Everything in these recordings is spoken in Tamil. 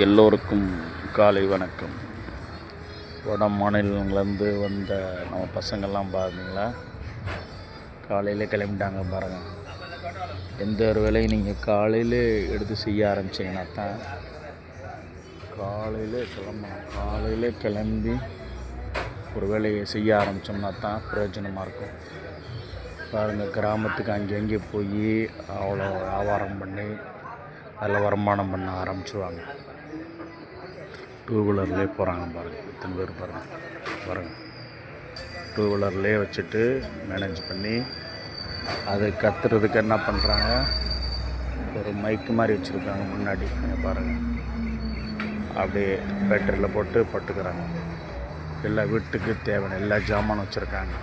எல்லோருக்கும் காலை வணக்கம். வட மாநிலங்கள்லேருந்து வந்த நம்ம பசங்கள்லாம் பார்த்தீங்களா, காலையில் கிளம்பிட்டாங்க பாருங்கள். எந்த ஒரு வேலையும் நீங்கள் காலையில் எடுத்து செய்ய ஆரம்பிச்சிங்கன்னா தான் காலையில் கிளம்பி ஒரு வேலையை செய்ய ஆரம்பித்தோம்னா தான் பிரயோஜனமாக இருக்கும். பாருங்கள், கிராமத்துக்கு அங்கங்கே போய் அவ்வளோ வியாபாரம் பண்ணி அதில் வருமானம் பண்ண ஆரம்பிச்சுவாங்க. டூ வீலர்லேயே போகிறாங்க பாருங்கள், இத்தனை பேர் பாருங்கள். டூ வீலர்லேயே வச்சுட்டு மேனேஜ் பண்ணி அது கத்துறதுக்கு என்ன பண்ணுறாங்க, ஒரு மைக்கு மாதிரி வச்சுருக்காங்க முன்னாடி பாருங்கள். அப்படியே பேட்டரியில் போட்டு பட்டுக்கிறாங்க. எல்லா வீட்டுக்கு தேவையான எல்லா ஜாமானும் வச்சுருக்காங்க.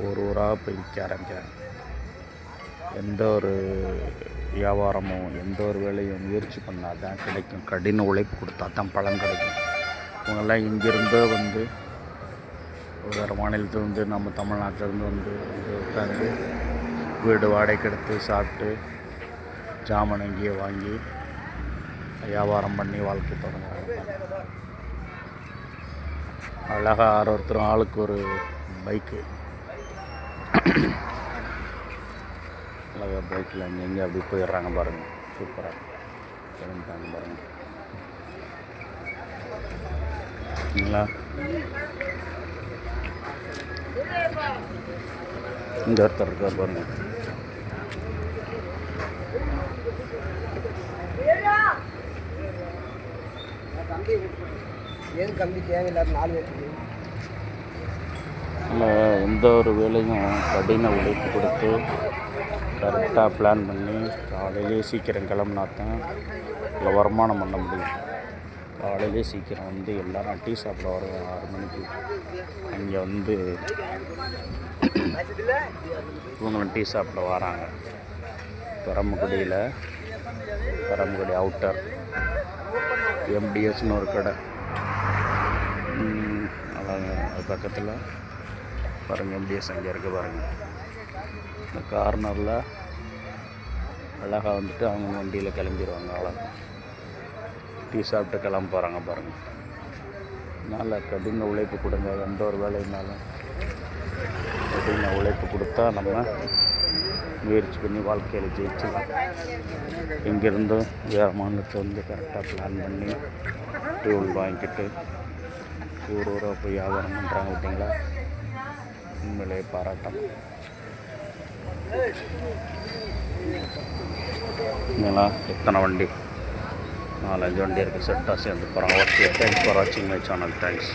ஒரு ஊராக போய் விற்க ஆரம்பிக்கிறாங்க. எந்த ஒரு வியாபாரமும் எந்த ஒரு வேலையும் முயற்சி பண்ணால் தான் கிடைக்கும். கடின உழைப்பு கொடுத்தா தான் பலன் கிடைக்கும். இவங்கெல்லாம் இங்கேருந்தோ வந்து வேறு மாநிலத்திலேருந்து நம்ம தமிழ்நாட்டிலேருந்து வந்து உட்காந்து வீடு வாடகைக்கு எடுத்து சாப்பிட்டு ஜாமான் எங்கேயே வாங்கி வியாபாரம் பண்ணி வாழ்க்கை தொடங்குறாங்க. அழகாக ஒருத்தரும் ஆளுக்கு ஒரு பைக்கு, அழகாக பைக்கில் அங்கங்கே அப்படி போயிடுறாங்க பாருங்கள். சூப்பராக கிளம்பிட்டாங்க பாருங்கள். சரிங்களா, இங்கே ஒருத்தர் இருக்கார் பாருங்கள். நம்ம எந்த ஒரு வேலையும் கடின உழைப்பு கொடுத்து கரெக்டாக பிளான் பண்ணி காலையிலே சீக்கிரம் கிளம்புனா தான் இல்லை வருமானம் பண்ண முடியும். காலையிலே சீக்கிரம் வந்து எல்லோரும் டீ சாப்பிட வரும் 6 மணிக்கு. அங்கே வந்து இவங்களும் டீ சாப்பிட வராங்க. பெரம்பக்குடி அவுட்டர் MDSன்னு ஒரு கடை, அது பக்கத்தில் பாருங்கள். MDS அங்கே இருக்குது பாருங்கள். இந்த கார்னரில் அழகாக வந்துட்டு அவங்க வண்டியில் கிளம்பிடுவாங்க. அவ்வளோ டீ சாப்பிட்டு கிளம்ப போகிறாங்க பாருங்கள். அதனால் கடின உழைப்பு கொடுங்க. எந்த ஒரு வேலையினாலும் கடின உழைப்பு கொடுத்தா நம்ம முயற்சி பண்ணி வாழ்க்கையில் ஜெயிச்சிடலாம். எங்கேருந்தும் வேறு மாநிலத்தை வந்து கரெக்டாக பிளான் பண்ணி டூல் வாங்கிக்கிட்டு ஊராக போய் வியாபாரம் பண்ணுறாங்க பார்த்தீங்களா, உண்மையிலே பாராட்டம். இதெல்லாம் எத்தனை வண்டி, 4-5 வண்டி இருக்குது, செட்டாக சேர்ந்து போகிறாங்க. ஓகே, தேங்க்ஸ் ஃபார் வாட்சிங் மை சேனல். தேங்க்ஸ்.